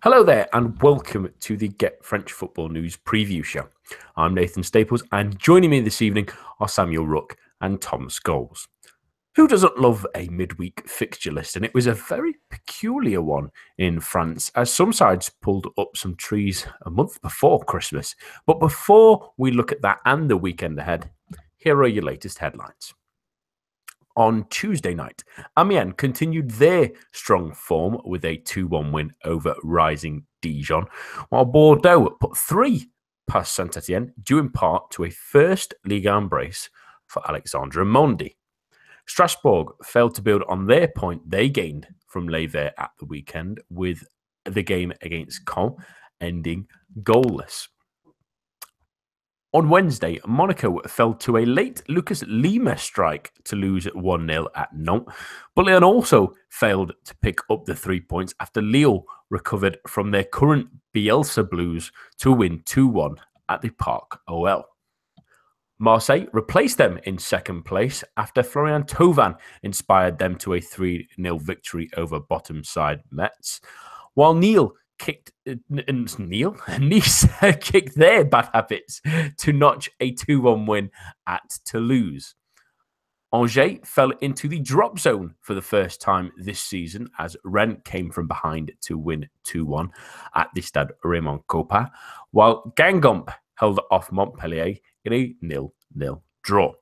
Hello there, and welcome to the Get French Football News preview show. I'm Nathan Staples, and joining me this evening are Samuel Rooke and Tom Scholes. Who doesn't love a midweek fixture list? And it was a very peculiar one in France, as some sides pulled up some trees a month before Christmas. But before we look at that and the weekend ahead, here are your latest headlines. On Tuesday night, Amiens continued their strong form with a 2-1 win over rising Dijon, while Bordeaux put 3 past Saint-Etienne, due in part to a first Ligue embrace for Alexandre Mendy. Strasbourg failed to build on their point they gained from Ligue at the weekend, with the game against Caen ending goalless. On Wednesday, Monaco fell to a late Lucas Lima strike to lose 1-0 at Nantes, but Lyon also failed to pick up the 3 points after Lille recovered from their current Bielsa Blues to win 2-1 at the Parc OL. Marseille replaced them in second place after Florian Thauvin inspired them to a 3-0 victory over bottom side Metz, while Nice kicked their bad habits to notch a 2-1 win at Toulouse. Angers fell into the drop zone for the first time this season as Rennes came from behind to win 2-1 at the Stade Raymond Kopa, while Guingamp held off Montpellier in a 0-0 draw.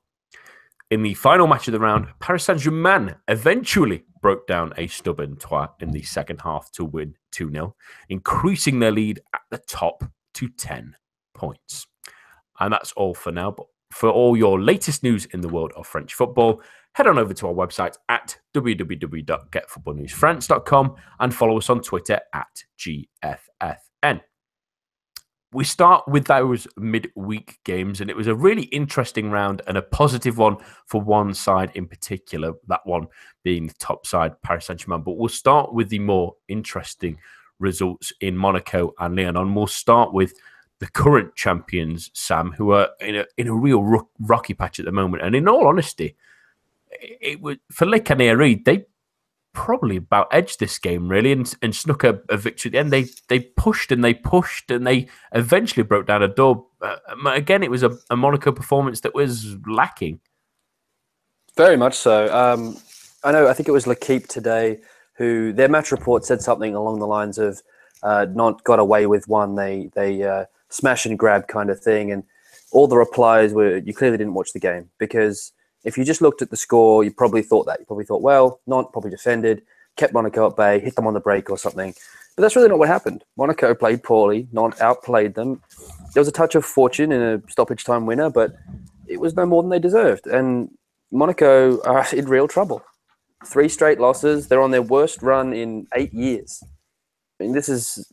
In the final match of the round, Paris Saint-Germain eventually broke down a stubborn Troyes in the second half to win 2-0, increasing their lead at the top to 10 points. And that's all for now. But for all your latest news in the world of French football, head on over to our website at www.getfootballnewsfrance.com and follow us on Twitter at GFFN. We start with those midweek games, and it was a really interesting round and a positive one for one side in particular, that one being the top side, Paris Saint-Germain. But we'll start with the more interesting results in Monaco and Lyon. And we'll start with the current champions, Sam, who are in a real rocky patch at the moment. And in all honesty, it was for Les Canaries, they probably about edged this game really and snuck a victory at the end. They pushed and they eventually broke down a door. Again, it was a Monaco performance that was lacking. Very much so. I think it was Ligue today who their match report said something along the lines of not got away with one. They smash and grab kind of thing, and all the replies were you clearly didn't watch the game, because if you just looked at the score, you probably thought that. You probably thought, well, Nantes probably defended, kept Monaco at bay, hit them on the break or something. But that's really not what happened. Monaco played poorly. Nantes outplayed them. There was a touch of fortune in a stoppage time winner, but it was no more than they deserved. And Monaco are in real trouble. 3 straight losses. They're on their worst run in 8 years. I mean, this is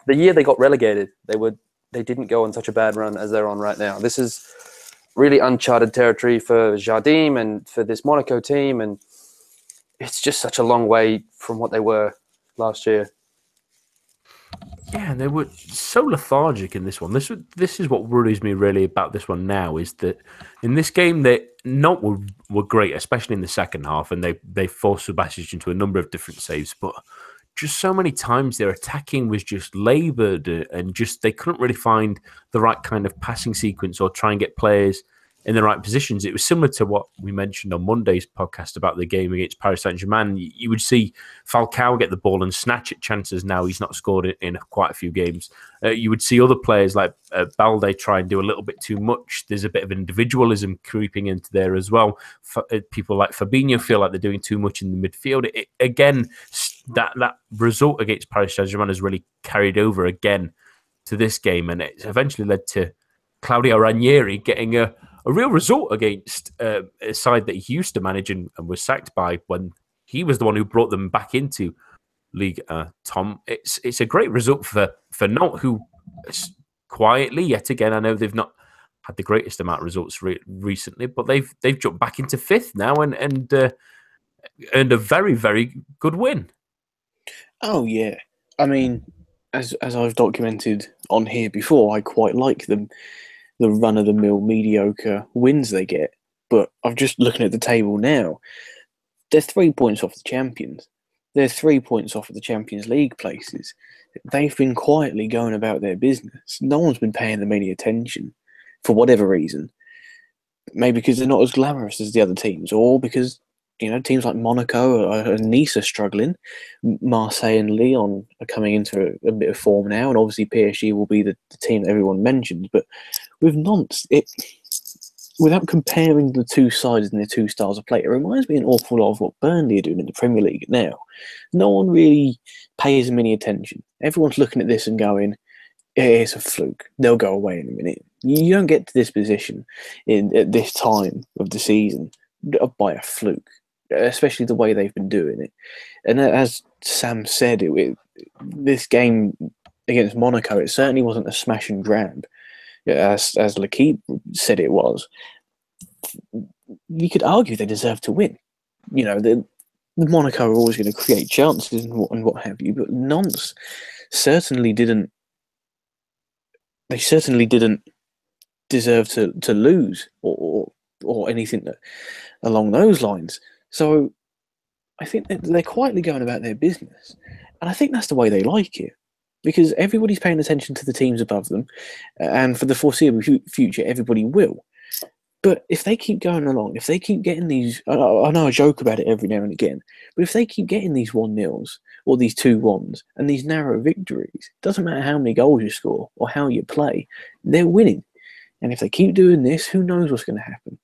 the year they got relegated. They didn't go on such a bad run as they're on right now. This is really uncharted territory for Jardim and for this Monaco team, and it's just such a long way from what they were last year. Yeah, and they were so lethargic in this one. This is what worries me really about this one now, is that in this game they not were great, especially in the second half, and they forced Subasic into a number of different saves, but just so many times their attacking was just laboured and just they couldn't really find the right kind of passing sequence or try and get players in the right positions. It was similar to what we mentioned on Monday's podcast about the game against Paris Saint-Germain. You would see Falcao get the ball and snatch at chances. Now he's not scored in quite a few games. You would see other players like Balde try and do a little bit too much. There's a bit of individualism creeping into there as well. People like Fabinho feel like they're doing too much in the midfield. Again, that result against Paris Saint-Germain has really carried over again to this game, and it's eventually led to Claudio Ranieri getting a real result against a side that he used to manage and was sacked by when he was the one who brought them back into Ligue. Tom, it's a great result for Nantes, who quietly, yet again, I know they've not had the greatest amount of results recently, but they've jumped back into 5th now and earned a very, very good win. Oh yeah, I mean, as I've documented on here before, I quite like the run-of-the-mill mediocre wins they get. But I'm just looking at the table now. They're 3 points off the champions. They're 3 points off of the Champions League places. They've been quietly going about their business. No one's been paying them any attention for whatever reason. Maybe because they're not as glamorous as the other teams, or because teams like Monaco and Nice are struggling. Marseille and Lyon are coming into a bit of form now, and obviously PSG will be the team that everyone mentions. But with Nantes, without comparing the two sides and the two styles of play, it reminds me an awful lot of what Burnley are doing in the Premier League now. No one really pays them any attention. Everyone's looking at this and going, it's a fluke. They'll go away in a minute. You don't get to this position at this time of the season by a fluke, especially the way they've been doing it. And as Sam said, this game against Monaco, it certainly wasn't a smash and grab, as Ligue said it was. You could argue they deserve to win. The Monaco are always going to create chances and what have you, but Nantes certainly didn't. They certainly didn't deserve to lose or anything along those lines. So I think they're quietly going about their business, and I think that's the way they like it, because everybody's paying attention to the teams above them, and for the foreseeable future, everybody will. But if they keep going along, if they keep getting these, I know I joke about it every now and again, but if they keep getting these 1-0s or these 2-1s and these narrow victories, it doesn't matter how many goals you score or how you play, they're winning. And if they keep doing this, who knows what's going to happen?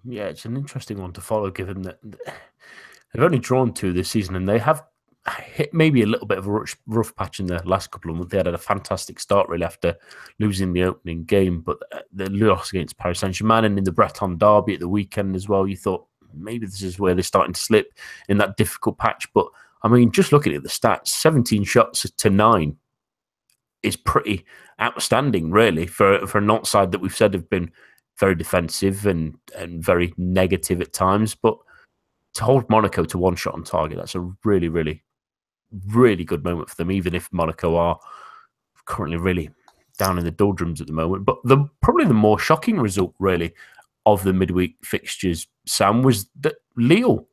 Yeah, it's an interesting one to follow, given that they've only drawn 2 this season, and they have hit maybe a little bit of a rough patch in the last couple of months. They had a fantastic start, really, after losing the opening game, but the loss against Paris Saint-Germain and in the Breton derby at the weekend as well, you thought maybe this is where they're starting to slip in that difficult patch. But, I mean, just looking at the stats, 17 shots to 9 is pretty outstanding, really, for a Nantes side that we've said have been very defensive and very negative at times. But to hold Monaco to 1 shot on target, that's a really, really, really good moment for them, even if Monaco are currently really down in the doldrums at the moment. But probably the more shocking result, really, of the midweek fixtures, Sam, was that Lille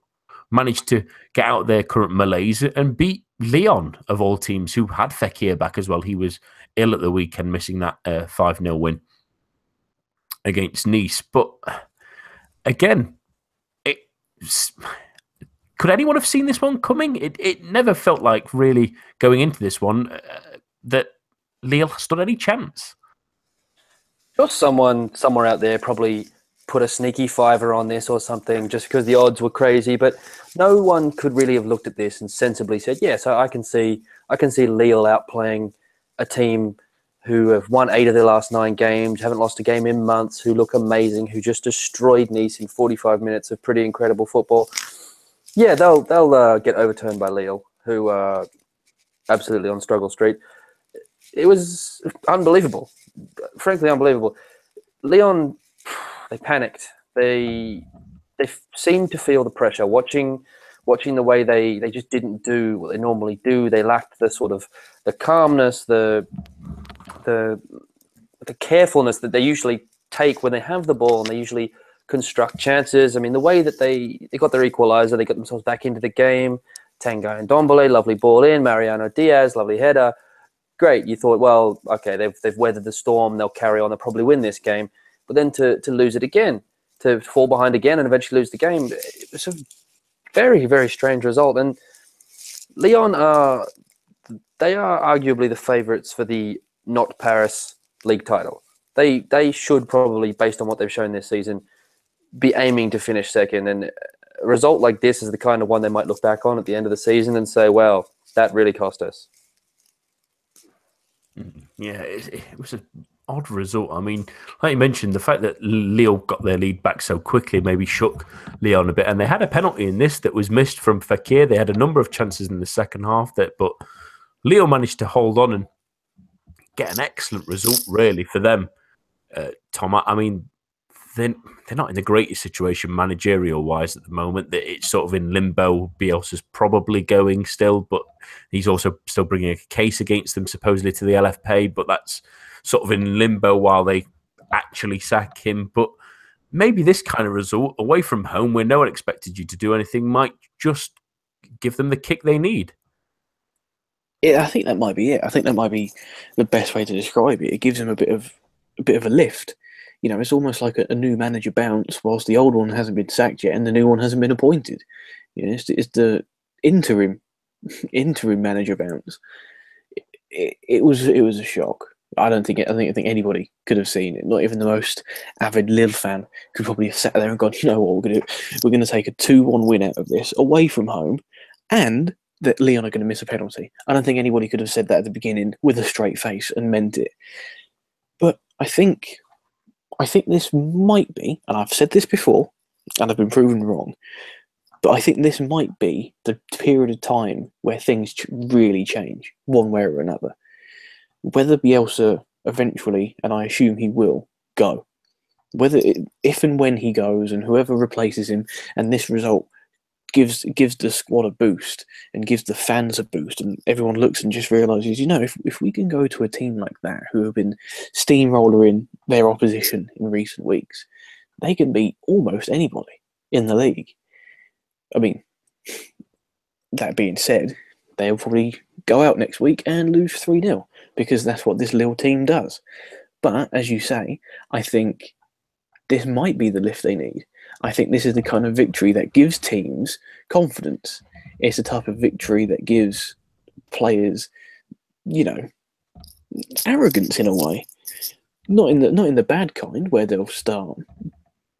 managed to get out of their current malaise and beat Lyon, of all teams, who had Fekir back as well. He was ill at the weekend, missing that 5-0 win against Nice. But again, could anyone have seen this one coming? It never felt like, really, going into this one, that Lille stood any chance. Sure, someone somewhere out there probably put a sneaky fiver on this or something just because the odds were crazy, but no one could really have looked at this and sensibly said, yeah, so I can see Lille outplaying a team who have won 8 of their last 9 games, haven't lost a game in months, who look amazing, who just destroyed Nice in 45 minutes of pretty incredible football. Yeah, they'll get overturned by Lille, who are absolutely on struggle street. It was unbelievable, frankly unbelievable. Lyon, they panicked. They seemed to feel the pressure. Watching the way they just didn't do what they normally do. They lacked the sort of the calmness, the carefulness that they usually take when they have the ball, and they usually construct chances. I mean, the way that they got their equaliser, they got themselves back into the game. Tanguy and Ndombele, lovely ball in. Mariano Diaz, lovely header. Great. You thought, well, okay, they've weathered the storm. They'll carry on. They'll probably win this game. But then to lose it again, to fall behind again and eventually lose the game, it was a very, very strange result. And Lyon they are arguably the favourites for the not Paris League title. They should probably, based on what they've shown this season, be aiming to finish second. And a result like this is the kind of one they might look back on at the end of the season and say, well, that really cost us. Yeah, it was an odd result. I mean, like you mentioned, the fact that Lille got their lead back so quickly maybe shook Lyon a bit. And they had a penalty in this that was missed from Fekir. They had a number of chances in the second half, but Lille managed to hold on and get an excellent result, really, for them. Tom, I mean, they're not in the greatest situation managerial-wise at the moment. That it's sort of in limbo. Bielsa's probably going still, but he's also still bringing a case against them, supposedly, to the LFP, but that's sort of in limbo while they actually sack him. But maybe this kind of result, away from home, where no one expected you to do anything, might just give them the kick they need. I think that might be it. I think that might be the best way to describe it. It gives them a bit of a lift. It's almost like a new manager bounce, whilst the old one hasn't been sacked yet and the new one hasn't been appointed. It's the interim manager bounce. It was a shock. I think anybody could have seen it. Not even the most avid Lille fan could probably have sat there and gone, you know what, we're gonna take a 2-1 win out of this away from home, and that Lyon are going to miss a penalty. I don't think anybody could have said that at the beginning with a straight face and meant it. But I think this might be, and I've said this before, and I've been proven wrong, but I think this might be the period of time where things really change, one way or another. Whether Bielsa eventually, and I assume he will, go. If and when he goes, and whoever replaces him, and this result gives the squad a boost and gives the fans a boost, and everyone looks and just realises, if we can go to a team like that who have been steamrolling their opposition in recent weeks, they can beat almost anybody in the league. I mean, that being said, they'll probably go out next week and lose 3-0 because that's what this little team does. But as you say, I think this might be the lift they need. I think this is the kind of victory that gives teams confidence. It's the type of victory that gives players, arrogance in a way. Not in the bad kind where they'll start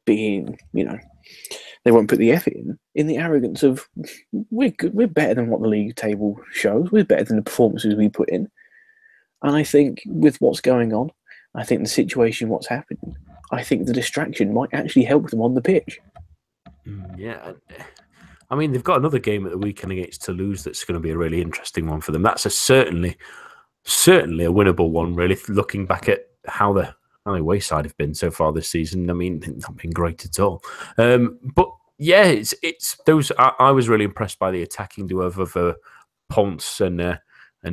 being, they won't put the effort in the arrogance of we're good, we're better than what the league table shows. We're better than the performances we put in. And I think with what's going on, I think the situation, what's happening, I think the distraction might actually help them on the pitch. Yeah. I mean, they've got another game at the weekend against Toulouse that's going to be a really interesting one for them. That's certainly a winnable one, really, looking back at how the away side have been so far this season. I mean, not been great at all. But yeah, it's those. I was really impressed by the attacking duo of Ponce and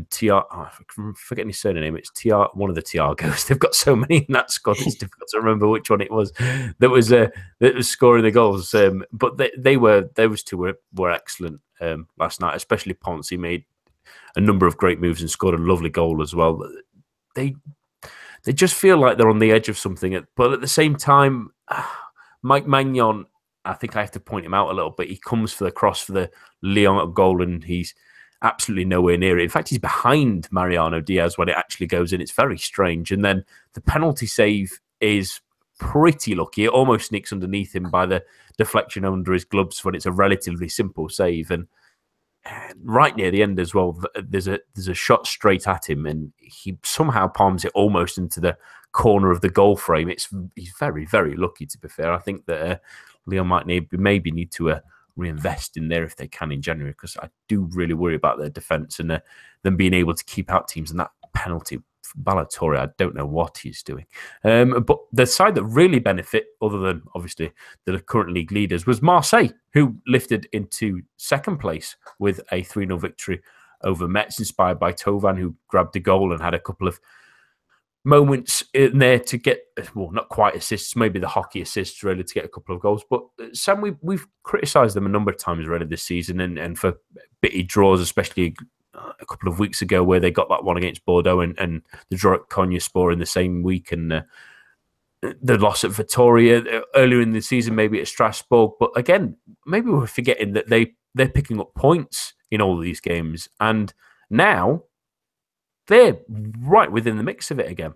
TR, I'm forgetting his surname. It's TR, one of the Tiagos. They've got so many in that squad. It's difficult to remember which one it was that was scoring the goals. But those two were excellent last night, especially Ponce. He made a number of great moves and scored a lovely goal as well. They just feel like they're on the edge of something. But at the same time, Mike Magnon, I think I have to point him out a little bit. He comes for the cross for the Lyon goal and he's absolutely nowhere near it. In fact, he's behind Mariano Diaz when it actually goes in. It's very strange. And then the penalty save is pretty lucky. It almost sneaks underneath him by the deflection under his gloves when it's a relatively simple save. And right near the end as well, there's a shot straight at him and he somehow palms it almost into the corner of the goal frame. He's very, very lucky, to be fair. I think that Lyon might maybe need to reinvest in there if they can in January, because I do really worry about their defence and them being able to keep out teams. And that penalty, Ballatore, I don't know what he's doing. But the side that really benefit, other than obviously the current league leaders, was Marseille, who lifted into second place with a 3-0 victory over Metz, inspired by Thauvin, who grabbed a goal and had a couple of moments in there to get, well, not quite assists, maybe the hockey assists, really, to get a couple of goals. But Sam, we've criticised them a number of times already this season and for bitty draws, especially a couple of weeks ago where they got that one against Bordeaux and the draw at Konyaspor in the same week, and the loss at Vitoria earlier in the season, maybe at Strasbourg. But again, maybe we're forgetting that they're picking up points in all of these games, and now they're right within the mix of it again.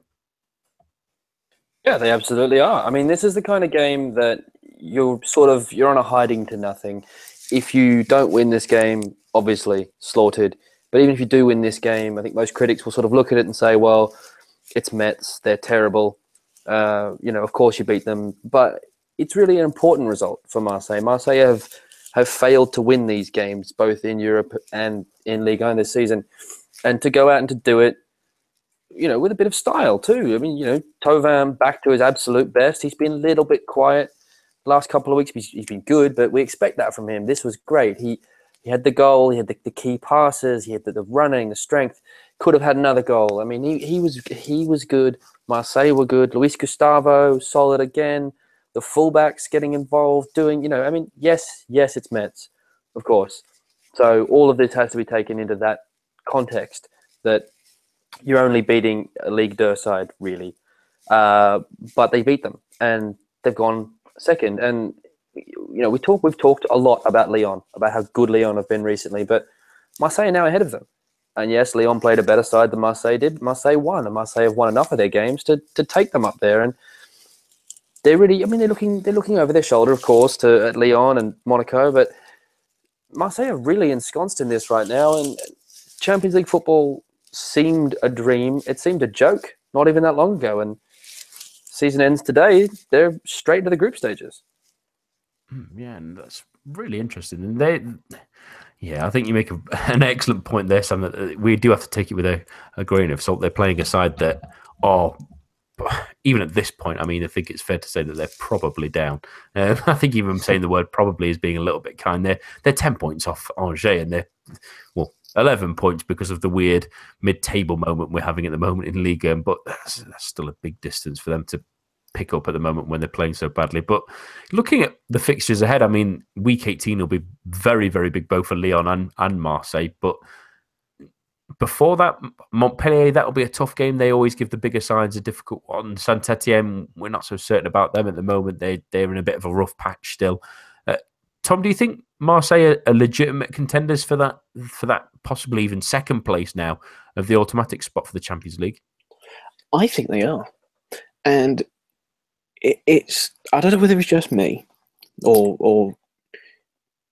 Yeah, they absolutely are. I mean, this is the kind of game that you're on a hiding to nothing. If you don't win this game, obviously slaughtered. But even if you do win this game, I think most critics will sort of look at it and say, well, it's Metz, they're terrible. Of course you beat them. But it's really an important result for Marseille. Marseille have failed to win these games, both in Europe and in Ligue 1 this season. And to go out and to do it, with a bit of style too. I mean, Thauvin back to his absolute best. He's been a little bit quiet the last couple of weeks. He's been good, but we expect that from him. This was great. He had the goal. He had the key passes. He had the running, the strength. Could have had another goal. I mean, he was good. Marseille were good. Luis Gustavo, solid again. The fullbacks getting involved, doing, yes, it's Metz, of course. So all of this has to be taken into that context, that you're only beating a Ligue 2 side, really. But they beat them, and they've gone second. And we've talked a lot about Lyon, about how good Lyon have been recently, but Marseille are now ahead of them. And yes, Lyon played a better side than Marseille did. Marseille won, and Marseille have won enough of their games to take them up there. And they're really, they're looking over their shoulder, of course, at Lyon and Monaco, but Marseille are really ensconced in this right now. And Champions League football seemed a dream. It seemed a joke not even that long ago. And season ends today. They're straight into the group stages. Yeah, and that's really interesting. And I think you make an excellent point there, Sam, that we do have to take it with a grain of salt. They're playing a side that are, even at this point, I think it's fair to say that they're probably down. I think even saying the word probably is being a little bit kind. They're 10 points off Angers, and they're 11 points because of the weird mid-table moment we're having at the moment in Ligue, but that's still a big distance for them to pick up at the moment when they're playing so badly. But looking at the fixtures ahead, week 18 will be very, very big both for Lyon and Marseille. But before that, Montpellier, that'll be a tough game. They always give the bigger sides a difficult one. Saint-Etienne, we're not so certain about them at the moment. They're in a bit of a rough patch still. Tom, do you think Marseille are legitimate contenders for that possibly even second place now of the automatic spot for the Champions League? I think they are. And it's I don't know whether it's just me or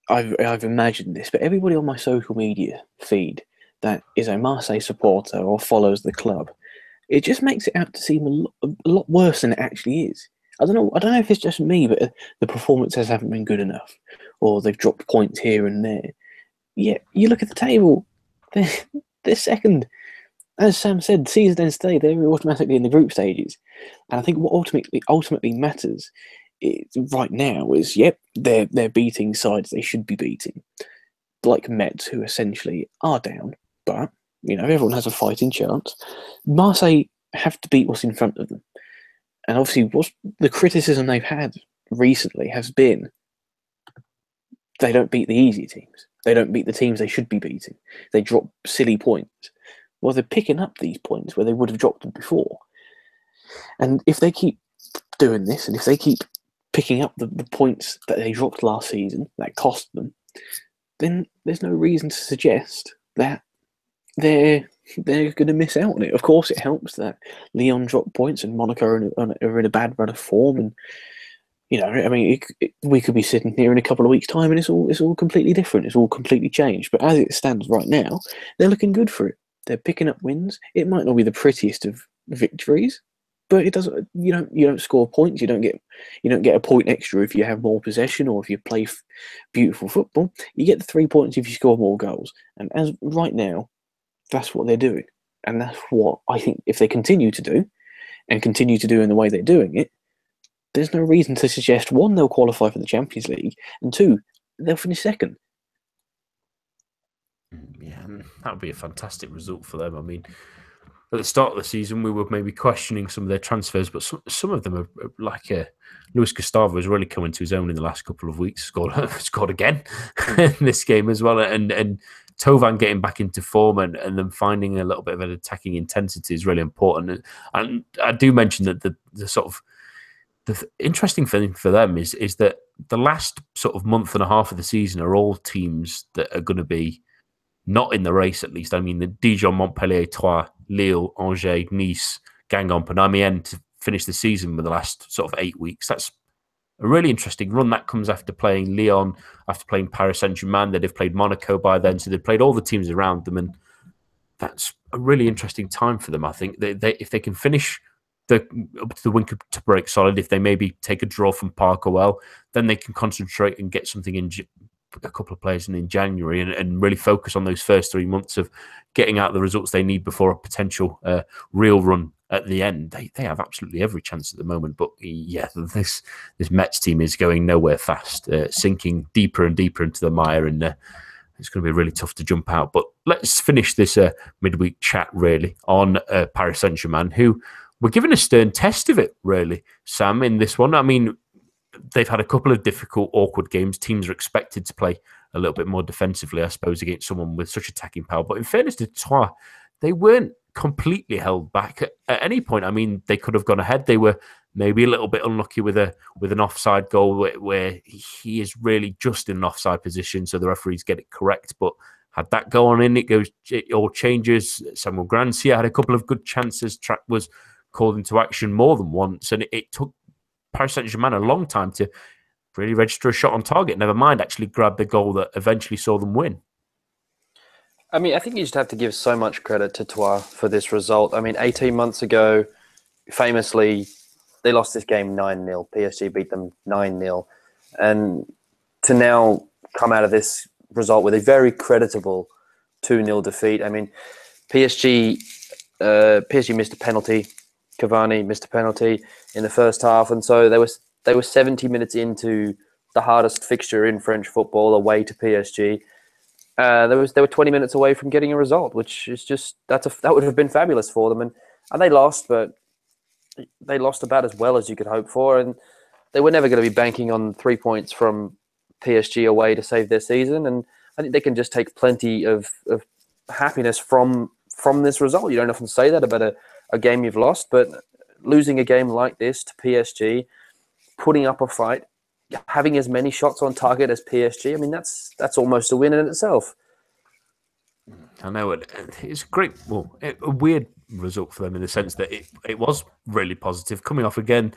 I've imagined this, but everybody on my social media feed that is a Marseille supporter or follows the club, it just makes it out to seem a lot worse than it actually is. I don't know if it's just me, but the performances haven't been good enough, or they've dropped points here and there. Yeah, you look at the table, they're second. As Sam said, season ends today, they're automatically in the group stages. And I think what ultimately matters right now is, they're beating sides they should be beating. Like Metz, who essentially are down, but, everyone has a fighting chance. Marseille have to beat what's in front of them. And obviously, the criticism they've had recently has been they don't beat the easy teams. They don't beat the teams they should be beating. They drop silly points. Well, they're picking up these points where they would have dropped them before. And if they keep doing this, and if they keep picking up the points that they dropped last season, that cost them, then there's no reason to suggest that they're going to miss out on it. Of course, it helps that Lyon dropped points and Monaco are in a bad run of form, and we could be sitting here in a couple of weeks' time, and it's all completely different. It's all completely changed. But as it stands right now, they're looking good for it. They're picking up wins. It might not be the prettiest of victories, but it doesn't. You don't score points. You don't get a point extra if you have more possession or if you play beautiful football. You get the 3 points if you score more goals. And as right now, that's what they're doing, and that's what I think. If they continue to do, and continue to do in the way they're doing it, there's no reason to suggest, one, they'll qualify for the Champions League, and two, they'll finish second. Yeah, that would be a fantastic result for them. At the start of the season, we were maybe questioning some of their transfers, but some of them are like Luis Gustavo has really come into his own in the last couple of weeks. Scored again in this game as well, and Tovan getting back into form and then finding a little bit of an attacking intensity is really important. And I do mention that the sort of the interesting thing for them is that the last sort of month and a half of the season are all teams that are going to be not in the race, at least. The Dijon, Montpellier, Troyes, Lille, Angers, Nice, Guingamp, and Amiens to finish the season with the last sort of 8 weeks. That's a really interesting run. That comes after playing Lyon, after playing Paris Saint-Germain. They'd have played Monaco by then, so they'd played all the teams around them, and that's a really interesting time for them. I think if they can finish up to the winter break solid, if they maybe take a draw from Park well, then they can concentrate and get something in a couple of players in January and really focus on those first 3 months of getting out the results they need before a potential real run at the end. They have absolutely every chance at the moment, but yeah, this Metz team is going nowhere fast, sinking deeper and deeper into the mire, and it's going to be really tough to jump out. But let's finish this midweek chat really on Paris Saint-Germain, who were given a stern test of it, really, Sam, in this one. They've had a couple of difficult, awkward games. Teams are expected to play a little bit more defensively, I suppose, against someone with such attacking power. But in fairness to Troyes, they weren't completely held back at any point. I mean, they could have gone ahead. They were maybe a little bit unlucky with an offside goal where he is really just in an offside position, so the referees get it correct. But had that gone in, it all changes. Samuel Grancia had a couple of good chances. Track was called into action more than once, and it took Paris Saint-Germain a long time to really register a shot on target. Never mind actually grab the goal that eventually saw them win. I mean, I think you just have to give so much credit to Troyes for this result. I mean, 18 months ago, famously, they lost this game 9-0. PSG beat them 9-0. And to now come out of this result with a very creditable 2-0 defeat. I mean, PSG missed a penalty. Cavani missed a penalty in the first half, and so they were 70 minutes into the hardest fixture in French football, away to PSG. They were 20 minutes away from getting a result, which is just that would have been fabulous for them, and they lost, but they lost about as well as you could hope for, and they were never going to be banking on 3 points from PSG away to save their season, and I think they can just take plenty of happiness from this result. You don't often say that about a game you've lost, but losing a game like this to PSG, putting up a fight, having as many shots on target as PSG, I mean, that's almost a win in itself. I know it's a weird result for them in the sense that it was really positive, coming off again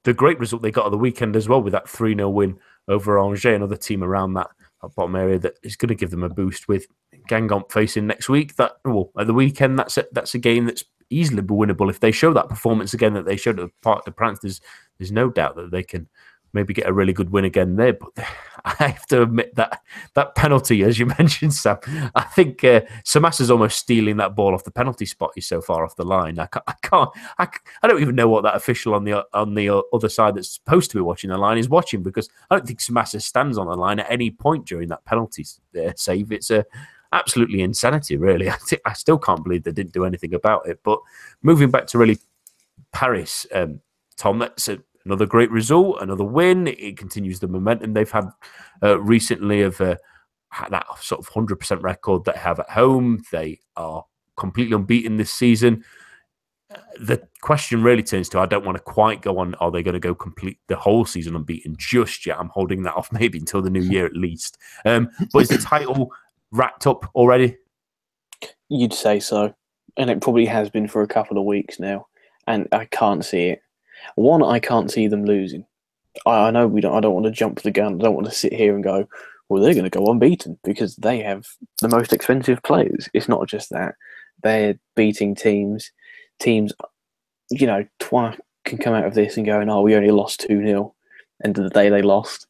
the great result they got at the weekend as well with that 3-0 win over Angers, another team around that bottom area that is going to give them a boost with Guingamp facing next week. At the weekend, that's a game that's easily winnable. If they show that performance again that they showed at the Parc des Princes, there's no doubt that they can maybe get a really good win again there. But I have to admit that penalty, as you mentioned, Sam, I think Samas is almost stealing that ball off the penalty spot. He's so far off the line. I don't even know what that official on the other side that's supposed to be watching the line is watching, because I don't think Samas stands on the line at any point during that penalty save. It's absolutely insanity, really. I still can't believe they didn't do anything about it. But moving back to really Paris, Tom, that's another great result, another win. It continues the momentum they've had recently of that sort of 100% record that they have at home. They are completely unbeaten this season. The question really turns to, I don't want to quite go on, are they going to go complete the whole season unbeaten just yet? I'm holding that off maybe until the new year at least. But is the title wrapped up already? You'd say so. And it probably has been for a couple of weeks now. And I can't see it. One, I can't see them losing. I know I don't want to jump the gun. I don't want to sit here and go, well, they're going to go unbeaten because they have the most expensive players. It's not just that. They're beating teams, Troyes can come out of this and go, we only lost 2-0. End of the day, they lost.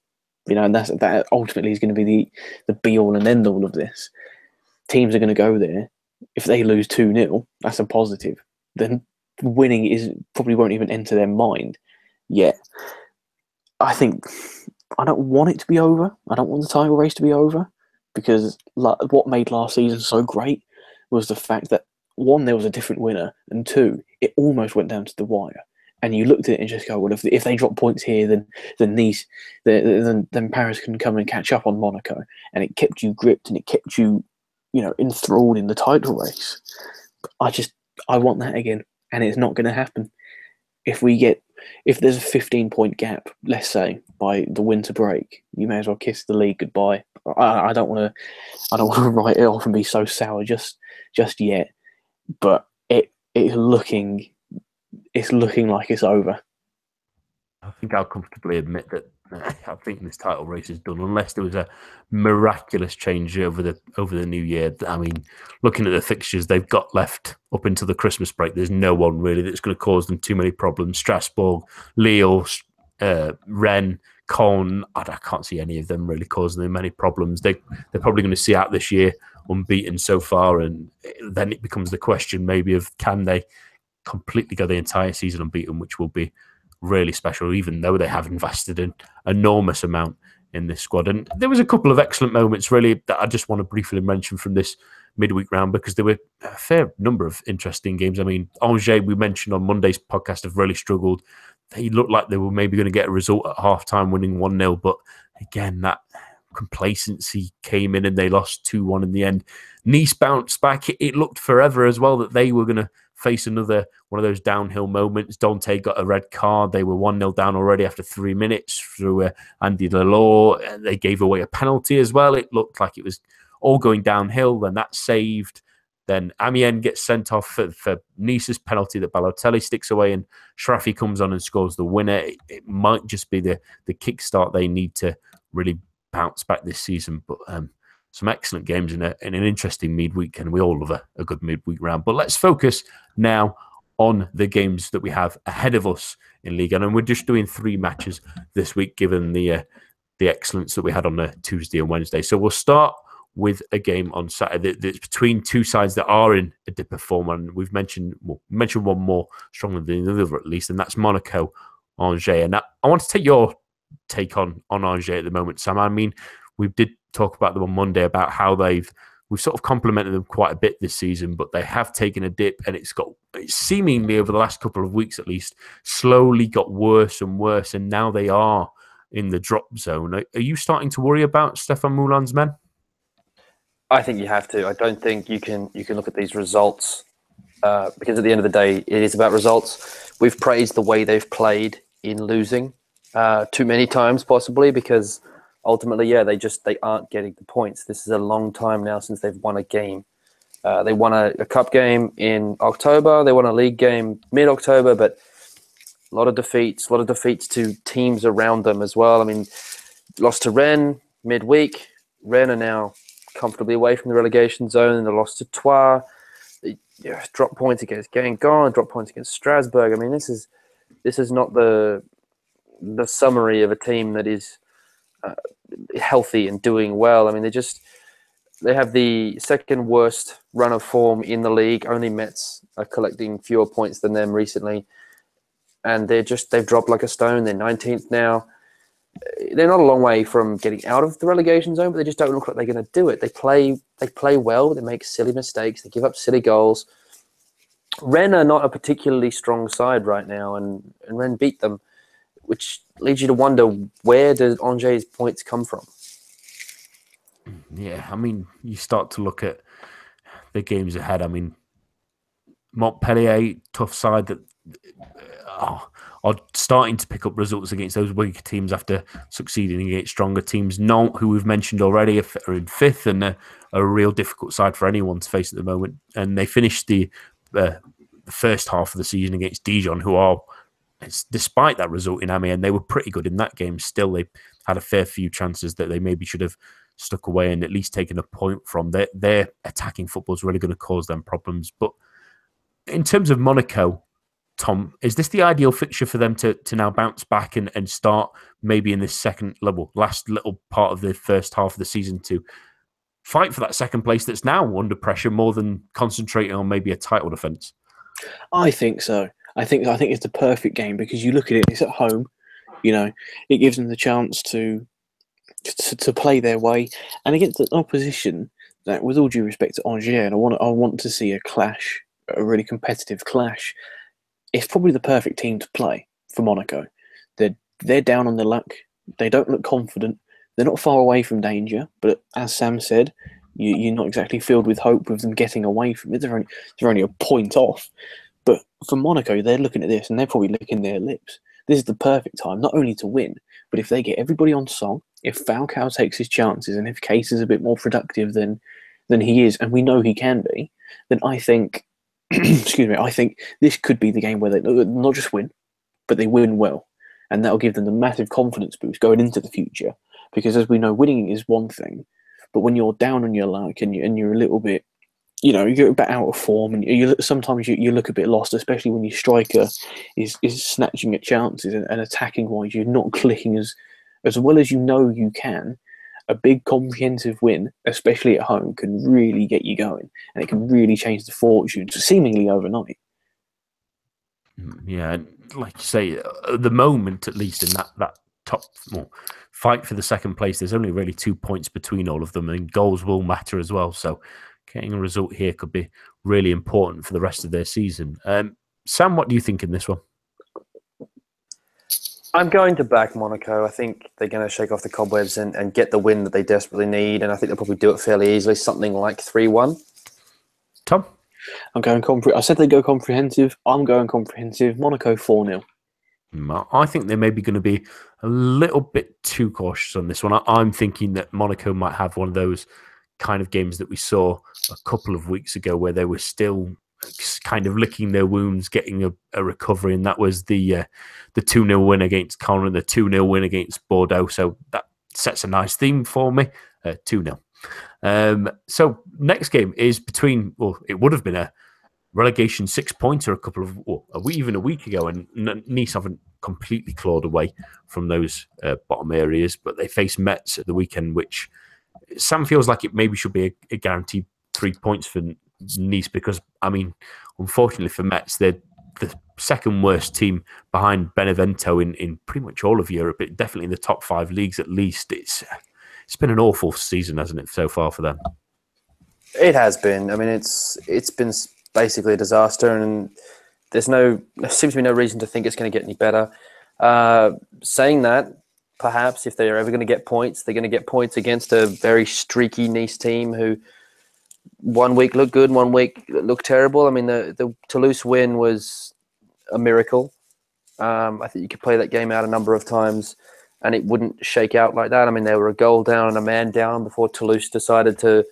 And that ultimately is going to be the be-all and end-all of this. Teams are going to go there. If they lose 2-0, that's a positive. Then winning probably won't even enter their mind yet. I think I don't want it to be over. I don't want the title race to be over, because what made last season so great was the fact that, one, there was a different winner, and two, it almost went down to the wire. And you looked at it and just go, well, if they drop points here, then Paris can come and catch up on Monaco. And it kept you gripped and it kept you, enthralled in the title race. I want that again, and it's not going to happen. If there's a 15-point gap, let's say, by the winter break, you may as well kiss the league goodbye. I don't want to write it off and be so sour just yet, but it's looking like it's over. I think I'll comfortably admit that I think this title race is done, unless there was a miraculous change over the new year. I mean, looking at the fixtures they've got left up until the Christmas break, there's no one really that's going to cause them too many problems. Strasbourg, Lille, Rennes, Caen, I can't see any of them really causing them many problems. They're probably going to see out this year unbeaten so far, and then it becomes the question maybe of, can they completely go the entire season unbeaten, which will be really special, even though they have invested an enormous amount in this squad. And there was a couple of excellent moments really that I just want to briefly mention from this midweek round, because there were a fair number of interesting games. I mean, Angers, we mentioned on Monday's podcast, have really struggled. They looked like they were maybe going to get a result at half-time, winning 1-0, but again, that complacency came in and they lost 2-1 in the end. Nice bounced back. It looked forever as well that they were going to face another one of those downhill moments. Dante got a red card. They were 1-0 down already after 3 minutes through Andy Delors. They gave away a penalty as well. It looked like it was all going downhill. Then that saved. Then Amiens gets sent off for Nice's penalty that Balotelli sticks away, and Shrafi comes on and scores the winner. It might just be the kickstart they need to really bounce back this season. But some excellent games in an interesting midweek, and we all love a good midweek round. But let's focus now on the games that we have ahead of us in Ligue 1, and we're just doing 3 matches this week, given the excellence that we had on the Tuesday and Wednesday. So we'll start with a game on Saturday that's between 2 sides that are in a dip of form, and we've mentioned one more strongly than the other at least, and that's Monaco Angers. And I want to take your take on Angers at the moment, Sam. I mean, we did talk about them on Monday about how we've sort of complimented them quite a bit this season, but they have taken a dip, and it's seemingly over the last couple of weeks at least slowly got worse and worse, and now they are in the drop zone. Are you starting to worry about Stéphane Moulin's men? I think you have to. I don't think you can look at these results because at the end of the day, it is about results. We've praised the way they've played in losing too many times, possibly, because ultimately, they aren't getting the points. This is a long time now since they've won a game. They won a cup game in October. They won a league game mid-October, but a lot of defeats to teams around them as well. I mean, lost to Rennes midweek. Rennes are now comfortably away from the relegation zone, and they lost to Troyes. Drop points against Guingamp, drop points against Strasbourg. I mean, this is not the summary of a team that is healthy and doing well. I mean, they have the second worst run of form in the league. Only Metz are collecting fewer points than them recently, and they've dropped like a stone. They're 19th now. They're not a long way from getting out of the relegation zone, but they just don't look like they're going to do it. They play well. They make silly mistakes. They give up silly goals. Rennes are not a particularly strong side right now, and Rennes beat them, which leads you to wonder, where does Angers' points come from? Yeah, I mean, you start to look at the games ahead. I mean, Montpellier, tough side that are starting to pick up results against those weaker teams after succeeding against stronger teams. Nantes, who we've mentioned already, are in 5th and a real difficult side for anyone to face at the moment. And they finished the first half of the season against Dijon, who are, despite that result in Amiens, they were pretty good in that game. Still, they had a fair few chances that they maybe should have stuck away and at least taken a point from. Their attacking football is really going to cause them problems. But in terms of Monaco, Tom, is this the ideal fixture for them to now bounce back and start maybe in this last little part of the first half of the season to fight for that second place that's now under pressure more than concentrating on maybe a title defence? I think so. I think it's the perfect game because you look at it, it's at home, it gives them the chance to play their way, and against an opposition that, with all due respect to Angers, and I want to see a clash, a really competitive clash. It's probably the perfect team to play for Monaco. They're down on their luck. They don't look confident. They're not far away from danger, but as Sam said, you're not exactly filled with hope with them getting away from it. They're only a point off. But for Monaco, they're looking at this and they're probably licking their lips. This is the perfect time, not only to win, but if they get everybody on song, if Falcao takes his chances, and if Case is a bit more productive than he is, and we know he can be, then I think, I think this could be the game where they not just win, but they win well. And that'll give them the massive confidence boost going into the future. Because as we know, winning is one thing, but when you're down on your luck and you're a little bit, you get a bit out of form, and sometimes you look a bit lost, especially when your striker is snatching at chances and attacking wise, you're not clicking as well as you can. A big comprehensive win, especially at home, can really get you going, and it can really change the fortunes seemingly overnight. Yeah, like you say, at the moment, at least in that top fight for the second place, there's only really 2 points between all of them, and goals will matter as well. So getting a result here could be really important for the rest of their season. Sam, what do you think in this one? I'm going to back Monaco. I think they're going to shake off the cobwebs and get the win that they desperately need, and I think they'll probably do it fairly easily, something like 3-1. Tom? I'm going I said they'd go comprehensive. I'm going comprehensive. Monaco 4-0. I think they're maybe going to be a little bit too cautious on this one. I'm thinking that Monaco might have one of those kind of games that we saw a couple of weeks ago where they were still kind of licking their wounds, getting a recovery, and that was the 2-0 win against Caen and the 2-0 win against Bordeaux. So that sets a nice theme for me, 2-0. So next game is between, well, it would have been a relegation 6-pointer even a week ago, and Nice haven't completely clawed away from those bottom areas, but they face Metz at the weekend, which Sam feels like it maybe should be a guaranteed 3 points for Nice, because, I mean, unfortunately for Metz, they're the second worst team behind Benevento in pretty much all of Europe, definitely in the top 5 leagues at least. It's been an awful season, hasn't it, so far for them? It has been. I mean, it's been basically a disaster, and there seems to be no reason to think it's going to get any better. Saying that, perhaps if they're ever going to get points, they're going to get points against a very streaky Nice team who one week looked good, one week looked terrible. I mean, the Toulouse win was a miracle. I think you could play that game out a number of times and it wouldn't shake out like that. I mean, they were a goal down and a man down before Toulouse decided to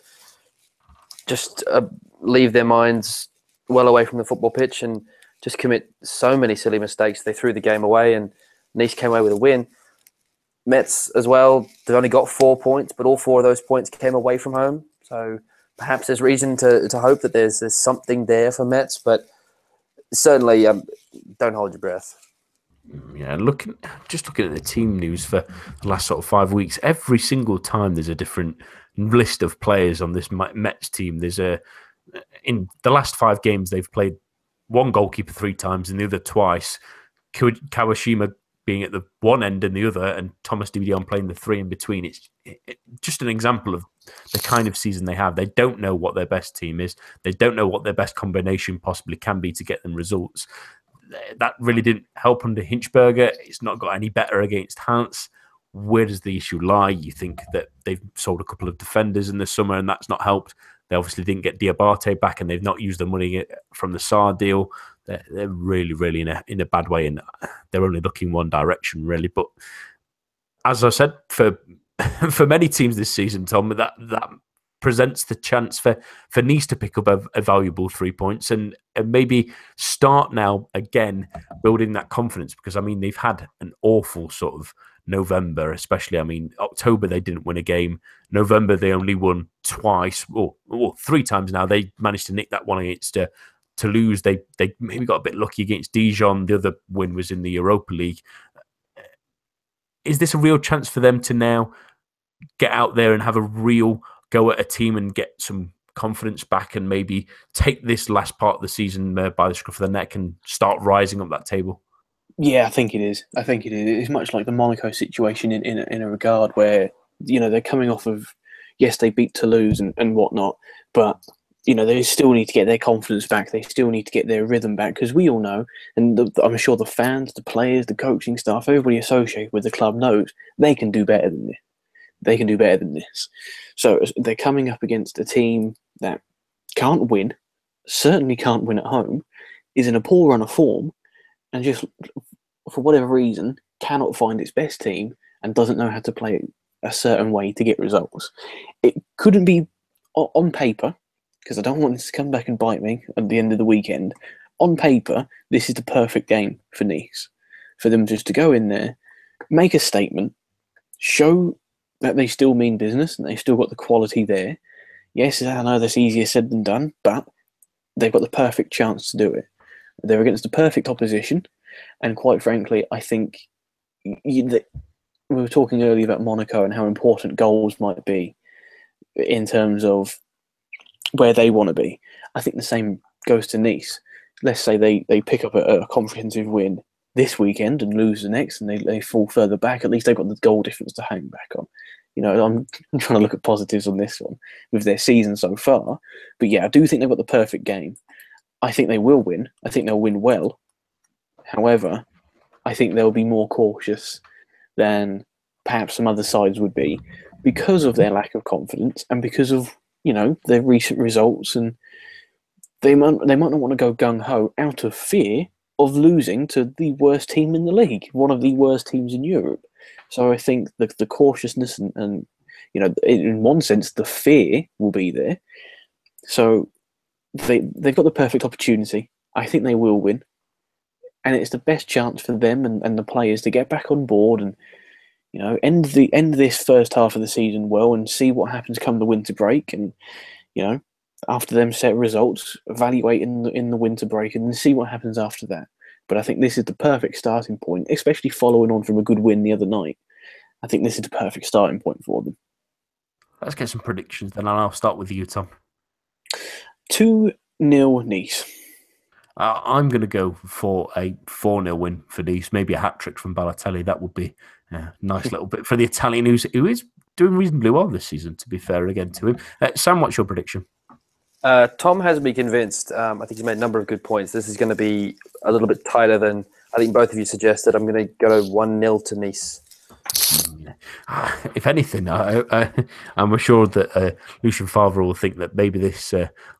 just leave their minds well away from the football pitch and just commit so many silly mistakes. They threw the game away and Nice came away with a win. Metz as well, they've only got 4 points, but all 4 of those points came away from home. So perhaps there's reason to hope that there's something there for Metz, but certainly don't hold your breath. Yeah, just looking at the team news for the last sort of 5 weeks, every single time there's a different list of players on this Metz team. In the last 5 games, they've played one goalkeeper 3 times and the other twice. Kawashima being at the one end and the other, and Thomas Didion playing the 3 in between. It's just an example of the kind of season they have. They don't know what their best team is. They don't know what their best combination possibly can be to get them results. That really didn't help under Hinchberger. It's not got any better against Hans. Where does the issue lie? You think that they've sold a couple of defenders in the summer and that's not helped. They obviously didn't get Diabate back and they've not used the money from the Sarr deal. They're really, really in a bad way, and they're only looking one direction, really. But as I said, for many teams this season, Tom, that presents the chance for Nice to pick up a valuable 3 points and maybe start now again building that confidence, because, I mean, they've had an awful sort of November, especially. I mean, October they didn't win a game. November they only won twice, or 3 times now. They managed to nick that one against Toulouse. They maybe got a bit lucky against Dijon. The other win was in the Europa League. Is this a real chance for them to now get out there and have a real go at a team and get some confidence back and maybe take this last part of the season by the scruff of the neck and start rising up that table? Yeah, I think it is. It's much like the Monaco situation in a regard where, they're coming off of, yes, they beat Toulouse and whatnot, but, they still need to get their confidence back. They still need to get their rhythm back, because we all know, and I'm sure the fans, the players, the coaching staff, everybody associated with the club knows they can do better than this. So they're coming up against a team that can't win, certainly can't win at home, is in a poor run of form, and just, for whatever reason, cannot find its best team and doesn't know how to play a certain way to get results. It couldn't be on paper, because I don't want this to come back and bite me at the end of the weekend. On paper, this is the perfect game for Nice. For them just to go in there, make a statement, show that they still mean business and they've still got the quality there. Yes, I know that's easier said than done, but they've got the perfect chance to do it. They're against the perfect opposition, and quite frankly, I think we were talking earlier about Monaco and how important goals might be in terms of where they want to be. I think the same goes to Nice. Let's say they pick up a comprehensive win this weekend and lose the next, and they fall further back. At least they've got the goal difference to hang back on. I'm trying to look at positives on this one with their season so far. But yeah, I do think they've got the perfect game. I think they will win. I think they'll win well. However, I think they'll be more cautious than perhaps some other sides would be because of their lack of confidence and because of, their recent results. And they might not want to go gung-ho out of fear of losing to the worst team in the league, one of the worst teams in Europe. So I think the cautiousness and in one sense, the fear will be there. So they've got the perfect opportunity. I think they will win. And it's the best chance for them and the players to get back on board and, end this first half of the season well and see what happens come the winter break. And, after them set results, evaluate in the winter break and then see what happens after that. But I think this is the perfect starting point, especially following on from a good win the other night. I think this is the perfect starting point for them. Let's get some predictions then, and I'll start with you, Tom. 2-0 Nice. I'm going to go for a 4-0 win for Nice, maybe a hat-trick from Balotelli. That would be a nice little bit for the Italian, who is doing reasonably well this season, to be fair again to him. Sam, what's your prediction? Tom has me convinced. I think he's made a number of good points. This is going to be a little bit tighter than I think both of you suggested. I'm going to go 1-0 to Nice. If anything, I'm assured that Lucien Favre will think that maybe this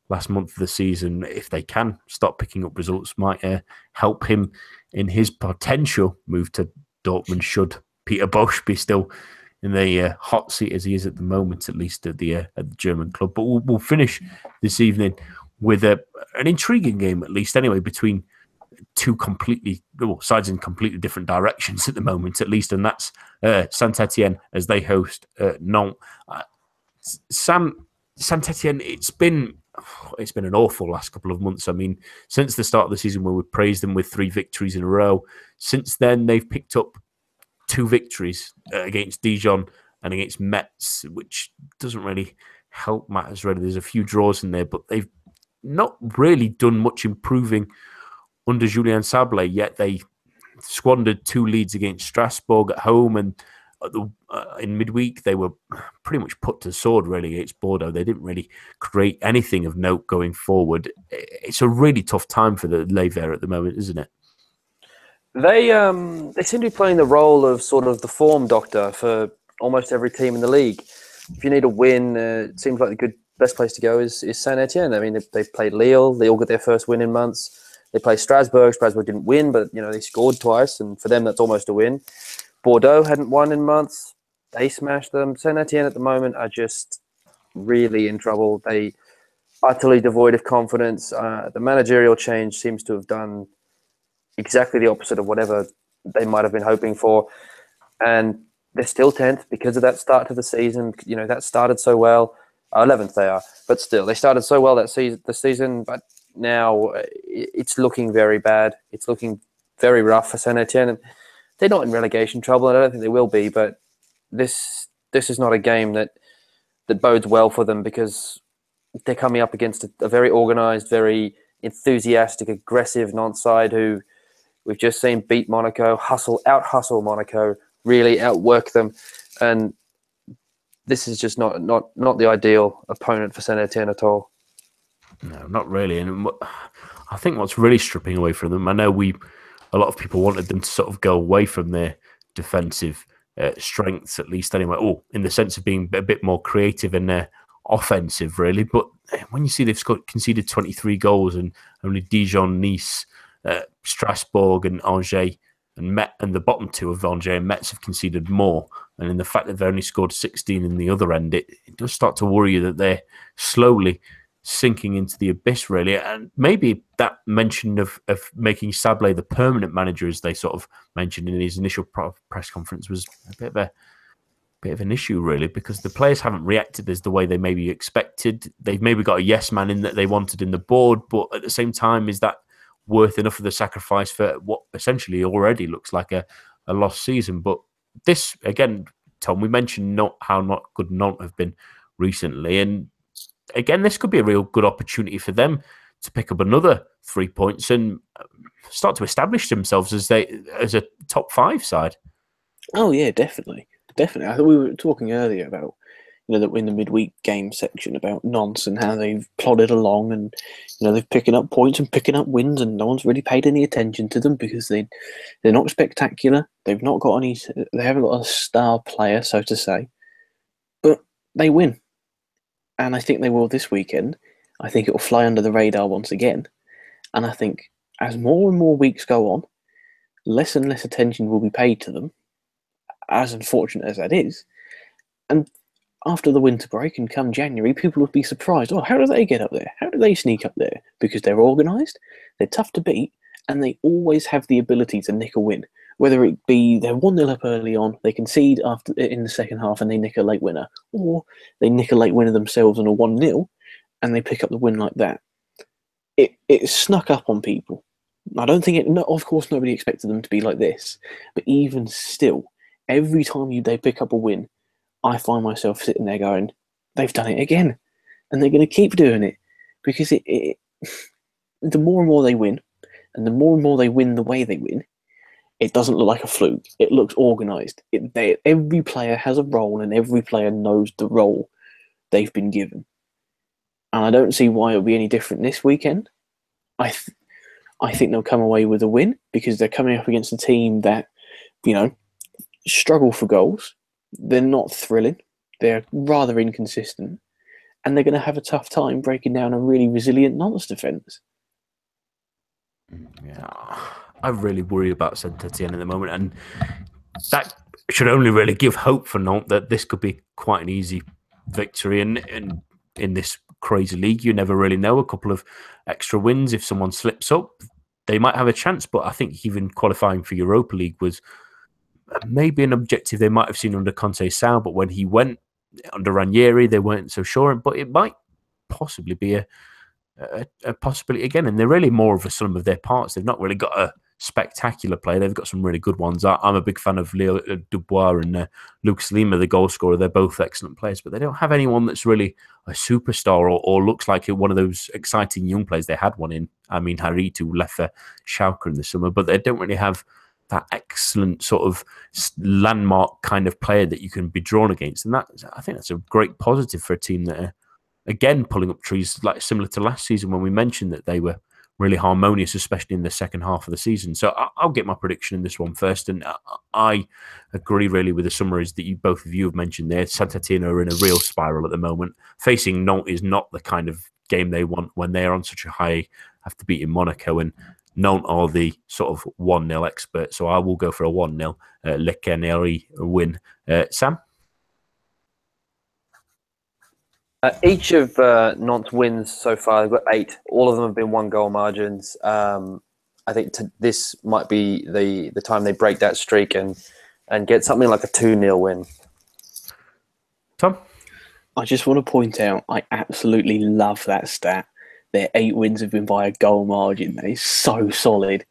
last month of the season, if they can stop picking up results, might help him in his potential move to Dortmund should Peter Bosch be still in the hot seat as he is at the moment, at least at the German club. But we'll finish this evening with an intriguing game, at least anyway, between two sides in completely different directions at the moment, at least, and that's Saint-Etienne as they host Nantes. Saint-Etienne, it's been an awful last couple of months. I mean, since the start of the season where we praised them with 3 victories in a row, since then they've picked up 2 victories against Dijon and against Metz, which doesn't really help matters, really. There's a few draws in there, but they've not really done much improving under Julien Sablé, yet they squandered 2 leads against Strasbourg at home, and in midweek they were pretty much put to the sword, really, against Bordeaux. They didn't really create anything of note going forward. It's a really tough time for the Ligue at the moment, isn't it? They seem to be playing the role of sort of the form doctor for almost every team in the league. If you need a win, it seems like the best place to go is Saint-Etienne. I mean, they've played Lille. They all got their first win in months. They played Strasbourg. Strasbourg didn't win, but they scored twice, and for them, that's almost a win. Bordeaux hadn't won in months. They smashed them. Saint-Etienne at the moment are just really in trouble. They utterly devoid of confidence. The managerial change seems to have done exactly the opposite of whatever they might have been hoping for, and they're still 10th because of that start to the season. That started so well. 11th they are, but still, they started so well the season, but now it's looking very bad. It's looking very rough for Saint-Etienne. They're not in relegation trouble, and I don't think they will be, but this is not a game that bodes well for them because they're coming up against a very organised, very enthusiastic, aggressive Nantes side who we've just seen beat Monaco, out-hustle Monaco, really outwork them, and this is just not the ideal opponent for Saint-Etienne at all. No, not really. And I think what's really stripping away from them, I know a lot of people wanted them to sort of go away from their defensive strengths, at least anyway, in the sense of being a bit more creative in their offensive, really. But when you see they've conceded 23 goals and only Dijon, Nice, Strasbourg and Angers and Metz, and the bottom 2 of Angers and Metz have conceded more, and in the fact that they've only scored 16 in the other end, it does start to worry you that they're slowly sinking into the abyss, really. And maybe that mention of making Sablé the permanent manager, as they sort of mentioned in his initial press conference, was a bit of an issue, really, because the players haven't reacted as the way they maybe expected. They've maybe got a yes man in that they wanted in the board, but at the same time, is that worth enough of the sacrifice for what essentially already looks like a lost season? But this, again, Tom, we mentioned how not good Nantes have been recently, and again, this could be a real good opportunity for them to pick up another 3 points and start to establish themselves as a top 5 side. Oh yeah, definitely. I thought we were talking earlier about in the midweek game section about Nantes and how they've plodded along, and they're picking up points and picking up wins, and no one's really paid any attention to them because they're not spectacular. They've not got any. They haven't got a star player, so to say, but they win, and I think they will this weekend. I think it will fly under the radar once again, and I think as more and more weeks go on, less and less attention will be paid to them, as unfortunate as that is. And after the winter break and come January, people would be surprised. Oh, how do they get up there? How do they sneak up there? Because they're organised, they're tough to beat, and they always have the ability to nick a win. Whether it be they're 1-0 up early on, they concede in the second half and they nick a late winner, or they nick a late winner themselves on a 1-0 and they pick up the win like that. It snuck up on people. I don't think of course, nobody expected them to be like this, but even still, every time they pick up a win, I find myself sitting there going, they've done it again, and they're going to keep doing it, because the more and more they win, and the more they win the way they win, it doesn't look like a fluke. It looks organised. Every player has a role, and every player knows the role they've been given. And I don't see why it'll be any different this weekend. I think they'll come away with a win, because they're coming up against a team that, struggle for goals. They're not thrilling. They're rather inconsistent. And they're going to have a tough time breaking down a really resilient Nantes defence. Yeah, I really worry about Saint-Etienne at the moment. And that should only really give hope for Nantes that this could be quite an easy victory. And in this crazy league, you never really know. A couple of extra wins, if someone slips up, they might have a chance. But I think even qualifying for Europa League was maybe an objective they might have seen under Conte Sal, but when he went under Ranieri, they weren't so sure. But it might possibly be a possibility again. And they're really more of a sum of their parts. They've not really got a spectacular player. They've got some really good ones. I'm a big fan of Leo Dubois and Lucas Lima, the goal scorer. They're both excellent players, but they don't have anyone that's really a superstar or looks like one of those exciting young players. They had one in Harit, who left for Schalke in the summer, but they don't really have that excellent sort of landmark kind of player that you can be drawn against. And I think that's a great positive for a team that are, again, pulling up trees, like similar to last season when we mentioned that they were really harmonious, especially in the second half of the season. So I'll get my prediction in this one first. And I agree really with the summaries that both of you have mentioned there. Saint-Etienne are in a real spiral at the moment. Facing Nantes is not the kind of game they want when they're on such a high after beating Monaco. And Nantes are the sort of 1-0 expert. So I will go for a 1-0 Ligue win. Sam? Each of Nantes' wins so far, they've got 8. All of them have been 1-goal margins. I think this might be the time they break that streak and get something like a 2-0 win. Tom? I just want to point out, I absolutely love that stat. Their 8 wins have been by a goal margin. That is so solid.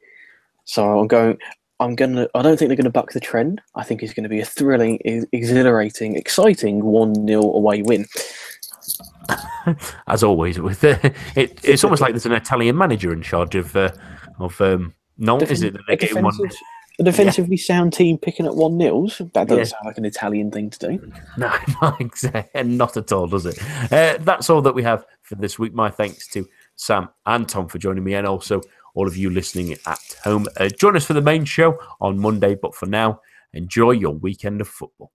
So I don't think they're going to buck the trend. I think it's going to be a thrilling, exhilarating, exciting 1-0 away win. As always, with it's almost like there's an Italian manager in charge of Nantes, is it? A defensively sound team picking up 1-0s. That doesn't sound like an Italian thing to do. No, not at all, does it? That's all that we have for this week. My thanks to Sam and Tom for joining me, and also all of you listening at home. Join us for the main show on Monday, but for now, enjoy your weekend of football.